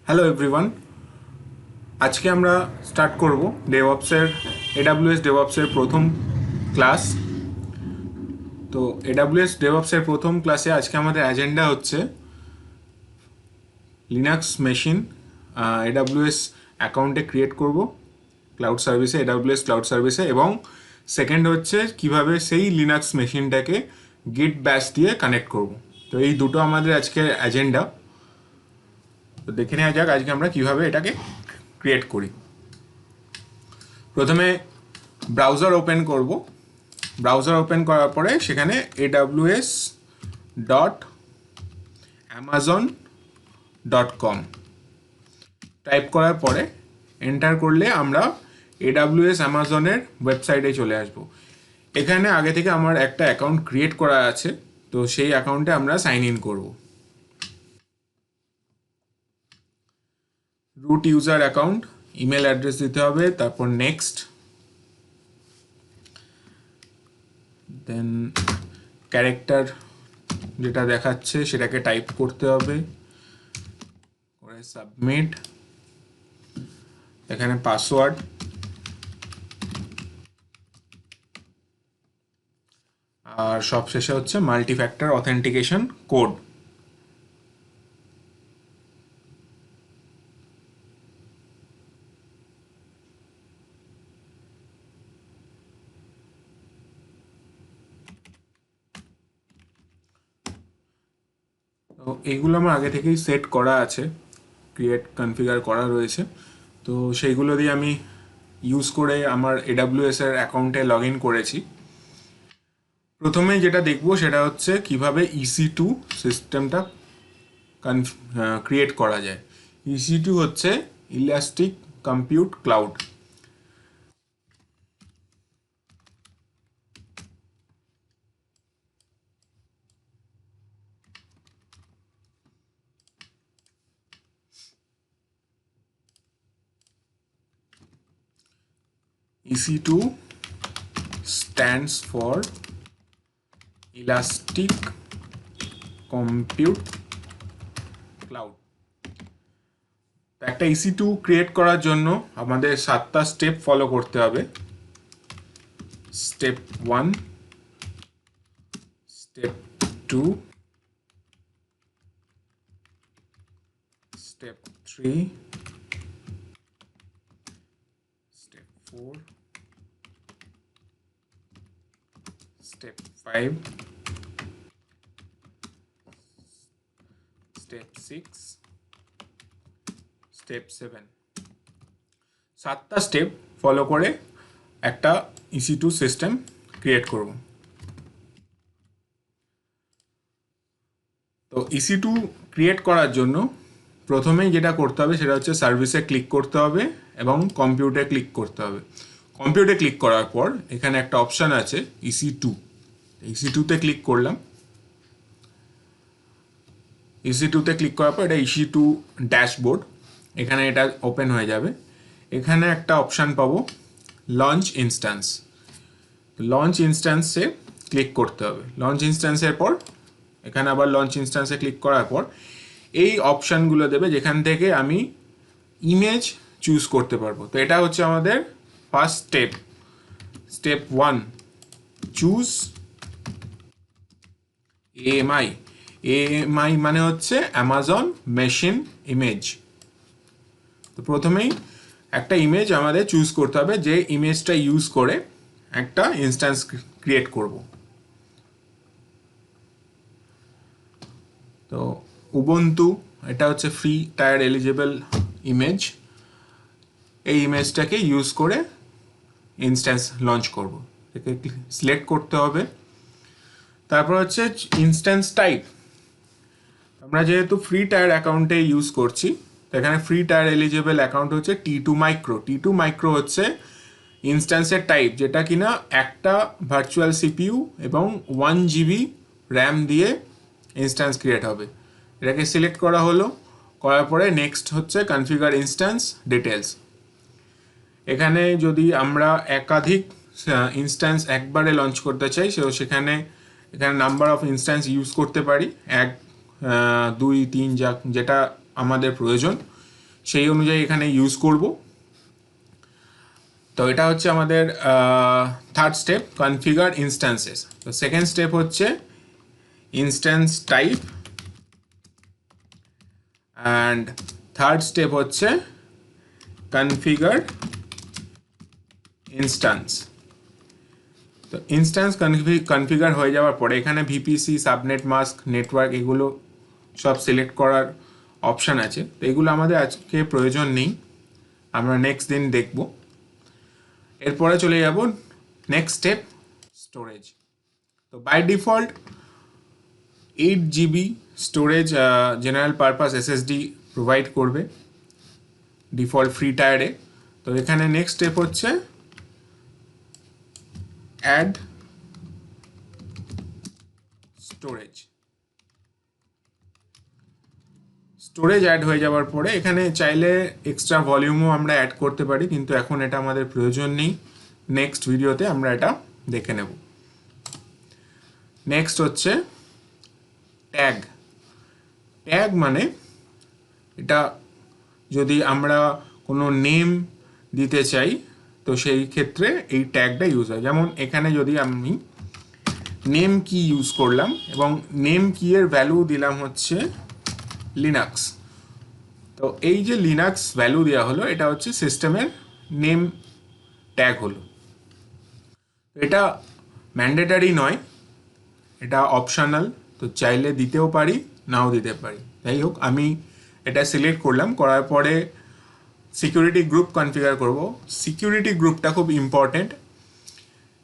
Hello everyone, আজকে আমরা start করব ডেভঅপসের AWS ডেভঅপসের প্রথম ক্লাস। তো AWS ডেভঅপসের প্রথম ক্লাসে আজকে আমাদের অ্যাজেন্ডা হচ্ছে লিনাক্স মেশিন AWS অ্যাকাউন্টে ক্রিয়েট করব ক্লাউড সার্ভিসে, AWS ক্লাউড সার্ভিসে, এবং সেকেন্ড হচ্ছে কিভাবে সেই লিনাক্স মেশিনটাকে গিট ব্যাশ দিয়ে কানেক্ট করব। তো এই দুটো আমাদের আজকের অ্যাজেন্ডা। তো দেখে নেওয়া যাক আজকে আমরা কিভাবে এটাকে ক্রিয়েট করি। প্রথমে ব্রাউজার ওপেন করব। ব্রাউজার ওপেন করার পরে সেখানে aws.amazon.com টাইপ করার পরে এন্টার করলে আমরা AWS অ্যামাজনের ওয়েবসাইটে চলে আসব। এখানে আগে থেকে আমার একটা অ্যাকাউন্ট ক্রিয়েট করা আছে, তো সেই অ্যাকাউন্টে আমরা সাইন ইন করব। Root user account, email address দিতে হবে, তারপর নেক্সট, দেন ক্যারেক্টার যেটা দেখাচ্ছে সেটাকে টাইপ করতে হবে, করে সাবমিট। এখানে পাসওয়ার্ড, আর সবশেষে হচ্ছে মাল্টি ফ্যাক্টর অথেন্টিকেশন কোড। তো এইগুলো আমার আগে থেকেই সেট করা আছে, ক্রিয়েট কনফিগার করা রয়েছে। তো সেইগুলো দিয়ে আমি ইউজ করে আমার AWS এর অ্যাকাউন্টে লগ ইন করেছি। প্রথমে যেটা দেখব সেটা হচ্ছে কিভাবে EC2 সিস্টেমটা ক্রিয়েট করা যায়। EC2 হচ্ছে elastic compute cloud. EC2 stands for Elastic Compute Cloud. একটা EC2 ক্রিয়েট করার জন্য আমাদের 7টা স্টেপ ফলো করতে হবে। Step 1, step 2, step 3, step 4, step 5, step 6, step 7। 7টা স্টেপ ফলো করে একটা EC2 সিস্টেম ক্রিয়েট করব। তো EC2 ক্রিয়েট করার জন্য প্রথমেই যেটা করতে হবে সেটা হচ্ছে সার্ভিসে ক্লিক করতে হবে এবং কম্পিউটে ক্লিক করতে হবে। কম্পিউটে ক্লিক করার পর এখানে একটা অপশান আছে EC2, EC2-তে ক্লিক করলাম। EC2-তে ক্লিক করার পর এটা EC2 ড্যাশবোর্ড, এখানে এটা ওপেন হয়ে যাবে। এখানে একটা অপশান পাবো লঞ্চ ইনস্ট্যান্স। লঞ্চ ইনস্ট্যান্সে ক্লিক করতে হবে। লঞ্চ ইনস্ট্যান্সের পর এখানে আবার লঞ্চ ইনস্ট্যান্সে ক্লিক করার পর এই অপশানগুলো দেবে যেখান থেকে আমি ইমেজ চুজ করতে পারবো। তো এটা হচ্ছে আমাদের first step. Step 1, choose AMI। AMI মানে হচ্ছে অ্যামাজন মেশিন ইমেজ। তো প্রথমেই একটা ইমেজ আমাদের চুজ করতে হবে, যে ইমেজটা ইউজ করে একটা ইনস্ট্যান্স ক্রিয়েট করব। তো উবুন্টু, এটা হচ্ছে ফ্রি টায়ার এলিজিবল ইমেজ। এই ইমেজটাকে ইউজ করে ইনস্ট্যান্স লঞ্চ করব। একে সিলেক্ট করতে হবে। তারপর হচ্ছে ইনস্ট্যান্স টাইপ। আমরা যেহেতু ফ্রি টায়ার অ্যাকাউন্টে ইউজ করছি, তো এখানে ফ্রি টায়ার এলিজিবল অ্যাকাউন্ট হচ্ছে T2 মাইক্রো। T2 মাইক্রো হচ্ছে ইনস্ট্যান্সের টাইপ, যেটা কিনা একটা ভার্চুয়াল CPU এবং 1 GB র্যাম দিয়ে ইনস্ট্যান্স ক্রিয়েট হবে। এটাকে সিলেক্ট করা হলো। করার পরে নেক্সট হচ্ছে কনফিগার ইনস্ট্যান্স ডিটেলস। এখানে যদি আমরা একাধিক ইনস্ট্যান্স একবারে লঞ্চ করতে চাই, সেখানে নাম্বার অফ ইনস্ট্যান্স ইউজ করতে পারি, 1, 2, 3 যেটা আমাদের প্রয়োজন। সেই অনুযায়ী এখানে ইউজ করব। তো এটা হচ্ছে আমাদের থার্ড স্টেপ, কনফিগার ইনস্ট্যান্সেস। তো সেকেন্ড স্টেপ হচ্ছে instance type, and third step হচ্ছে কনফিগার ইনস্ট্যান্স। তো ইনস্ট্যান্স কনফিগার হয়ে যাওয়ার পরে এখানে ভিপিসি, সাবনেট মাস্ক, নেটওয়ার্ক এগুলো সব সিলেক্ট করার অপশান আছে। তো এগুলো আমাদের আজকে প্রয়োজন নেই, আমরা নেক্সট দিন দেখব। এরপরে চলে যাব নেক্সট স্টেপ, স্টোরেজ। তো by default 8 GB storage general purpose SSD provide করবে ডিফল্ট ফ্রি টায়ারে। তো এখানে নেক্সট স্টেপ হচ্ছে অ্যাড স্টোরেজ। স্টোরেজ অ্যাড হয়ে যাওয়ার পরে এখানে চাইলে এক্সট্রা ভলিউমও আমরা অ্যাড করতে পারি, কিন্তু এখন এটা আমাদের প্রয়োজন নেই। নেক্সট ভিডিওতে আমরা এটা দেখে নেব। নেক্সট হচ্ছে ট্যাগ। ট্যাগ মানে এটা যদি আমরা কোনো নেম দিতে চাই তো সেই ক্ষেত্রে এই ট্যাগটা ইউজ হয়। যেমন এখানে যদি আমি নেম কি ইউজ করলাম এবং নেম কি এর ভ্যালু দিলাম হচ্ছে লিনাক্স। তো এই যে লিনাক্স ভ্যালু দেওয়া হলো এটা হচ্ছে সিস্টেমের নেম ট্যাগ হলো। এটা ম্যান্ডেটারি নয়, এটা অপশনাল, তো চাইলে দিতেও পারি নাও দিতে পারি। যাই হোক, আমি এটা সিলেক্ট করলাম, করার পরে সিকিউরিটি গ্রুপ কনফিগার করব। সিকিউরিটি গ্রুপটা খুব ইম্পর্টেন্ট।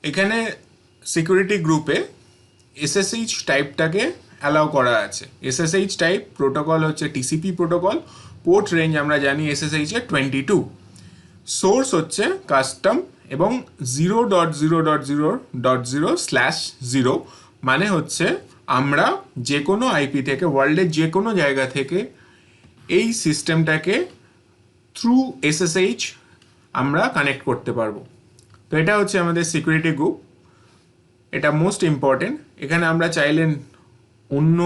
এখানে সিকিউরিটি গ্রুপে এসএসএইচ টাইপটাকে অ্যালাউ করা আছে। এসএসএইচ টাইপ প্রোটোকল হচ্ছে টিসিপি প্রোটোকল, পোর্ট রেঞ্জ আমরা জানি এসএসএইচ এর 22, সোর্স হচ্ছে কাস্টম এবং 0.0.0.0/0 মানে হচ্ছে আমরা যে কোনো আইপি থেকে, ওয়ার্ল্ডের যে কোনো জায়গা থেকে এই সিস্টেমটাকে থ্রু এসএসএইচ আমরা কানেক্ট করতে পারবো। তো এটা হচ্ছে আমাদের সিকিউরিটি গ্রুপ, এটা মোস্ট ইম্পর্টেন্ট। এখানে আমরা চাইলে অন্য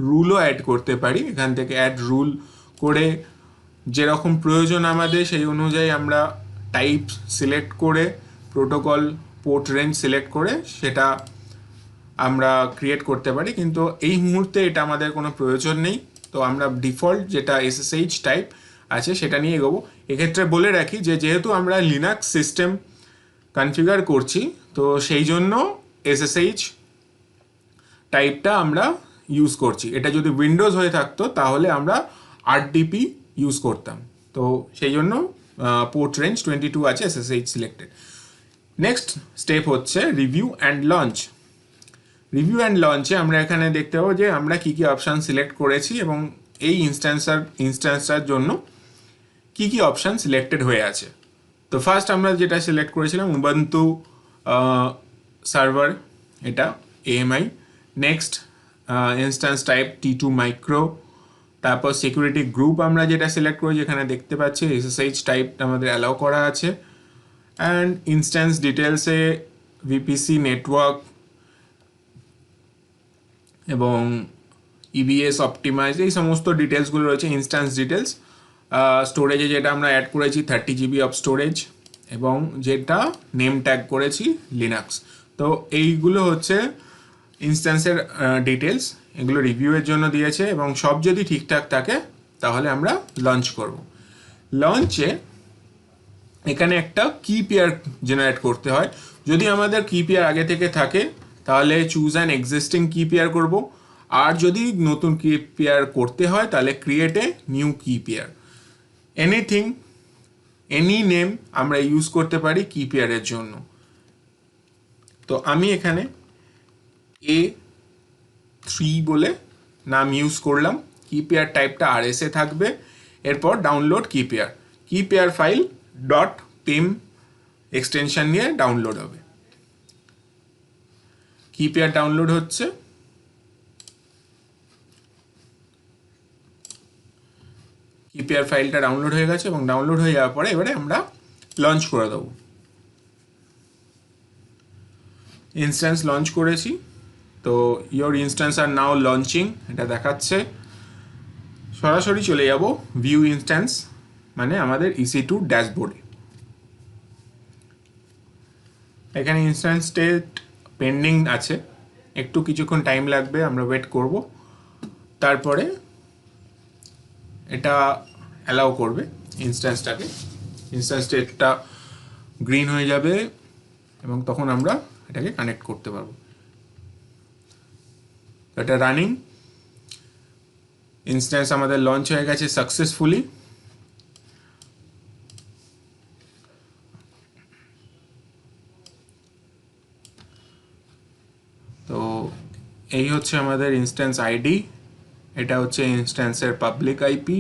রুলও অ্যাড করতে পারি, এখান থেকে অ্যাড রুল করে যেরকম প্রয়োজন আমাদের সেই অনুযায়ী আমরা টাইপ সিলেক্ট করে, প্রোটোকল, পোর্ট রেঞ্জ সিলেক্ট করে সেটা আমরা ক্রিয়েট করতে পারি, কিন্তু এই মুহূর্তে এটা আমাদের কোনো প্রয়োজন নেই। তো আমরা ডিফল্ট যেটা এসএসএইচ টাইপ আছে সেটা নিয়ে এগোবো। এক্ষেত্রে বলে রাখি যে যেহেতু আমরা লিনাক্স সিস্টেম কনফিগার করছি, তো সেই জন্য এসএসএইচ টাইপটা আমরা ইউজ করছি। এটা যদি উইন্ডোজ হয়ে থাকতো তাহলে আমরা আরডিপি ইউজ করতাম। তো সেই জন্য পোর্ট রেঞ্জ 22 আছে, এসএসএইচ সিলেক্টেড। নেক্সট স্টেপ হচ্ছে review and launch. Review and লঞ্চে আমরা এখানে দেখতে পাবো যে আমরা কী কী অপশান সিলেক্ট করেছি এবং এই ইনস্ট্যান্সটার জন্য কী কী অপশান সিলেক্টেড হয়ে আছে। তো ফার্স্ট আমরা যেটা সিলেক্ট করেছিলাম উবুন্টু সার্ভার, এটা AMI। Next instance type T2 micro. তারপর সিকিউরিটি গ্রুপ আমরা যেটা সিলেক্ট করেছি এখানে দেখতে পাচ্ছি এসএসএইচ টাইপটা আমাদের অ্যালাউ করা আছে। অ্যান্ড ইনস্ট্যান্স ডিটেলসে ভিপিসি, নেটওয়ার্ক এবং EBS অপটিমাইজ এই সমস্ত ডিটেলসগুলো রয়েছে। ইনস্ট্যান্স ডিটেলস, স্টোরেজে যেটা আমরা অ্যাড করেছি 30 GB অফ স্টোরেজ এবং যেটা নেম ট্যাগ করেছি লিনাক্স। তো এইগুলো হচ্ছে ইনস্ট্যান্সের ডিটেলস, এগুলো রিভিউয়ের জন্য দিয়েছে এবং সব যদি ঠিকঠাক থাকে তাহলে আমরা লঞ্চ করব। লঞ্চে এখানে একটা কি পেয়ার জেনারেট করতে হয়। যদি আমাদের কি পেয়ার আগে থেকে থাকে তাহলে চুজ অ্যান এক্সিস্টিং কি পেয়ার করব, আর যদি নতুন কি পেয়ার করতে হয় তাহলে ক্রিয়েট এ নিউ কি পেয়ার। এনিথিং, এনি নেম আমরা ইউজ করতে পারি কি পেয়ারের জন্য। তো আমি এখানে A3 বলে নাম ইউজ করলাম, কি পেয়ার টাইপটা RS এ থাকবে। এরপর ডাউনলোড কি পেয়ার ফাইল .pem এক্সটেনশন নিয়ে ডাউনলোড হবে। কি পেয়ার ডাউনলোড হচ্ছে, কি পেয়ার ফাইলটা ডাউনলোড হয়ে গেছে এবং ডাউনলোড হয়ে যাওয়ার পরে এবারে আমরা লঞ্চ করে দেবো। ইনস্ট্যান্স লঞ্চ করেছি, তো your instance are now launching এটা দেখাচ্ছে। সরাসরি চলে যাব ভিউ ইনস্ট্যান্স মানে আমাদের EC2 ড্যাশবোর্ডে। এখানে ইনস্ট্যান্স স্টেট পেন্ডিং আছে, একটু কিছুক্ষণ টাইম লাগবে, আমরা ওয়েট করব। তারপরে এটা অ্যালাউ করবে ইনস্ট্যান্সটাকে, ইনস্ট্যান্স স্টেটটা গ্রিন হয়ে যাবে এবং তখন আমরা এটাকে কানেক্ট করতে পারবো। এটা রানিং, ইনস্ট্যান্স আমাদের লঞ্চ হয়ে গেছে সাকসেসফুলি। তো এই হচ্ছে আমাদের ইনস্ট্যান্স আইডি, এটা হচ্ছে ইনস্ট্যান্সের পাবলিক আইপি,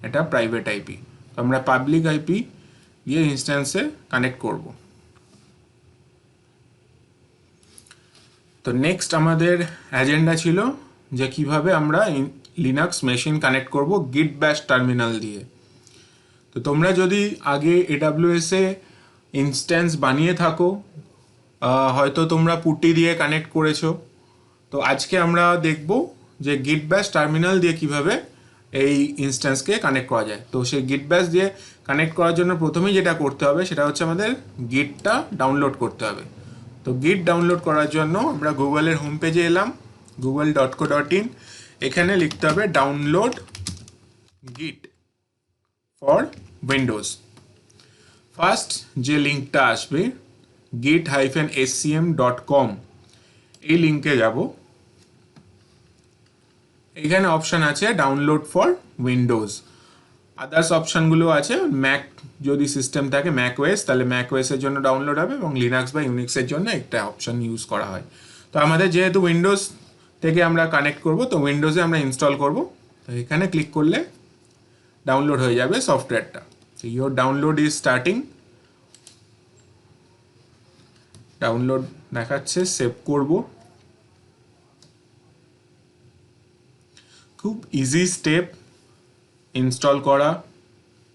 এটা প্রাইভেট আইপি। তো আমরা পাবলিক আইপি দিয়ে ইনস্ট্যান্সে কানেক্ট করব। তো নেক্সট আমাদের এজেন্ডা ছিল যে কিভাবে আমরা লিনাক্স মেশিন কানেক্ট করব গিট ব্যাশ টার্মিনাল দিয়ে। তো তোমরা যদি আগে AWS এ ইনস্ট্যান্স বানিয়ে থাকো, হয়তো তোমরা পুটি দিয়ে কানেক্ট করেছো, তো আজকে আমরা দেখব যে গিট ব্যাশ টার্মিনাল দিয়ে কিভাবে এই ইনস্ট্যান্সকে কানেক্ট করা যায়। তো সেই গিট ব্যাশ দিয়ে কানেক্ট করার জন্য প্রথমেই যেটা করতে হবে সেটা হচ্ছে আমাদের গিটটা ডাউনলোড করতে হবে। তো গিট ডাউনলোড করার জন্য আমরা গুগলের হোম পেজে এলাম, google.co.in। এখানে লিখতে হবে ডাউনলোড গিট ফর উইন্ডোজ। ফার্স্ট যে লিঙ্কটা আসবে git-scm.com, এই লিঙ্কে যাব। এখানে অপশান আছে ডাউনলোড ফর উইন্ডোজ, আদার্স অপশানগুলো আছে। ম্যাক যদি সিস্টেম থাকে ম্যাক ওএস, তাহলে ম্যাক ওএসের জন্য ডাউনলোড হবে এবং লিনাক্স বা ইউনিক্সের জন্য একটা অপশান ইউজ করা হয়। তো আমাদের যেহেতু উইন্ডোজ থেকে আমরা কানেক্ট করব, তো উইন্ডোজে আমরা ইনস্টল করব। তো এখানে ক্লিক করলে ডাউনলোড হয়ে যাবে সফটওয়্যারটা। তো your download is starting, download দেখাচ্ছে, সেভ করব। খুব ইজি স্টেপ ইনস্টল করা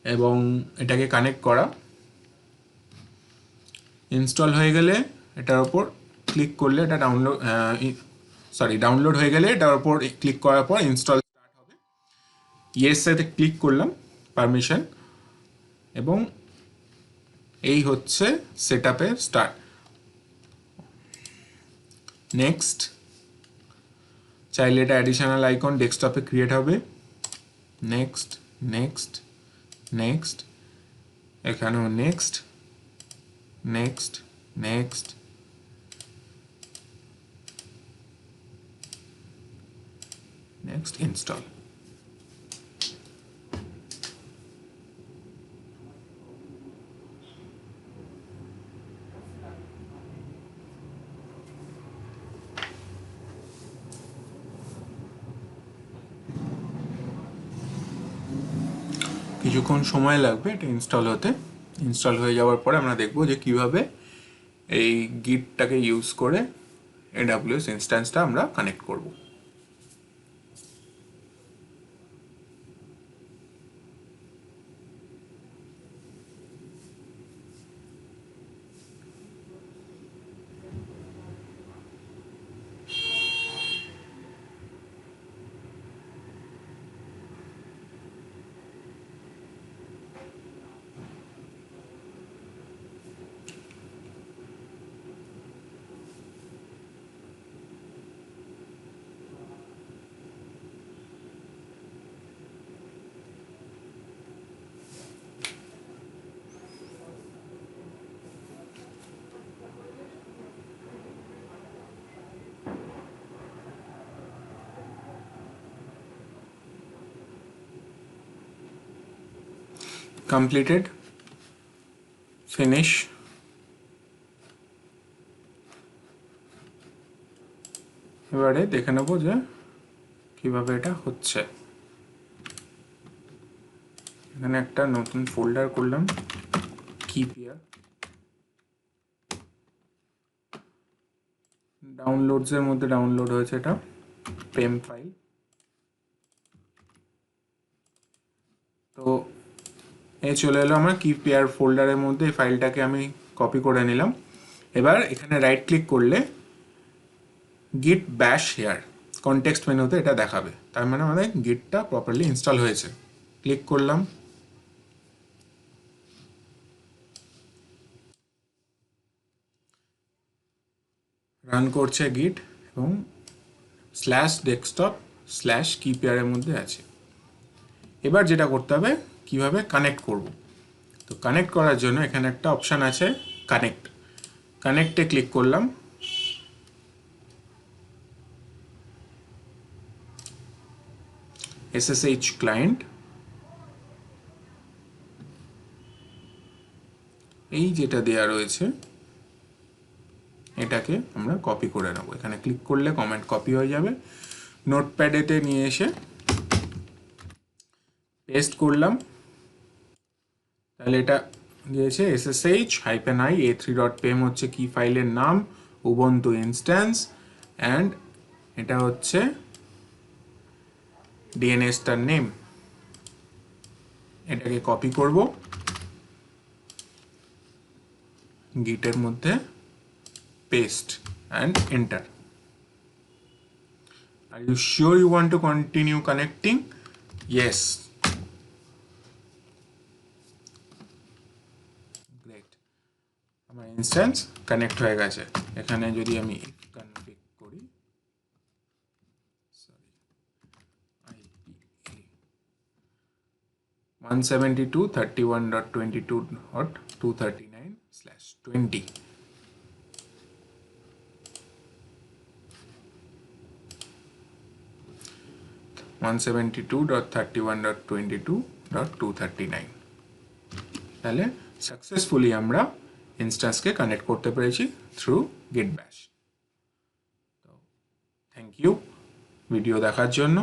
এবং এটাকে কানেক্ট করা। ইনস্টল হয়ে গেলে এটার ওপর ক্লিক করলে এটা ডাউনলোড হয়ে গেলে এটার ওপর ক্লিক করার পর ইনস্টল স্টার্ট হবে। ইয়েস সাথে ক্লিক করলাম, পারমিশন, এবং এই হচ্ছে সেটআপের স্টার্ট। নেক্সট, চাইলে এটা অ্যাডিশনাল আইকন ডেস্কটপে ক্রিয়েট হবে। নেক্সট নেক্সট নেক্সট, এখানেও next next next, next, install. কিছুক্ষণ সময় লাগবে এটা ইনস্টল হতে। ইনস্টল হয়ে যাওয়ার পরে আমরা দেখব যে কিভাবে এই গিটটাকে ইউজ করে AWS ইনস্ট্যান্সটা আমরা কানেক্ট করব। Completed, finish. এবারে দেখে নেব যে কিভাবে এটা হচ্ছে। এখানে একটা নতুন ফোল্ডার করলাম, কিপ হিয়ার। ডাউনলোডসের মধ্যে ডাউনলোড হয়েছে এটা, পেম ফাইল। তো এই চলে এলো আমার কিপ হিয়ার ফোল্ডারের মধ্যে, এই ফাইলটাকে আমি কপি করে নিলাম। এবার এখানে রাইট ক্লিক করলে গিট ব্যাশ হেয়ার কনটেক্সট মেনুতে এটা দেখাবে, তার মানে আমাদের গিটটা প্রপারলি ইনস্টল হয়েছে। ক্লিক করলাম, রান করছে গিট এবং /desktop/keypair এর মধ্যে আছে। এবার যেটা করতে হবে কিভাবে কানেক্ট করব। তো কানেক্ট করার জন্য এখানে একটা অপশান আছে কানেক্টে ক্লিক করলাম। SSH ক্লায়েন্ট, এই যেটা দেয়া রয়েছে এটাকে আমরা কপি করে নেব। এখানে ক্লিক করলে কমেন্ট কপি হয়ে যাবে। নোটপ্যাডেতে নিয়ে এসে পেস্ট করলাম। তাহলে এটা দিয়েছে ssh-i a3.pem হচ্ছে কি ফাইলের নাম, উবুন্টু ইনস্ট্যান্স, অ্যান্ড এটা হচ্ছে DNS টার নেম। এটাকে কপি করব, গিটের মধ্যে paste and enter. Are you sure you want to continue connecting? Yes. Great. আমার ইনস্ট্যান্স কানেক্ট হয়ে গেছে। এখানে যদি আমি কনফিগ করি, সরি, IPA 172.31.22.239/20 172.31.22.239। তাহলে সাকসেসফুলি আমরা ইনস্ট্যান্সকে কানেক্ট করতে পেরেছি থ্রু গিট ব্যাশ। তো থ্যাংক ইউ ভিডিও দেখার জন্য।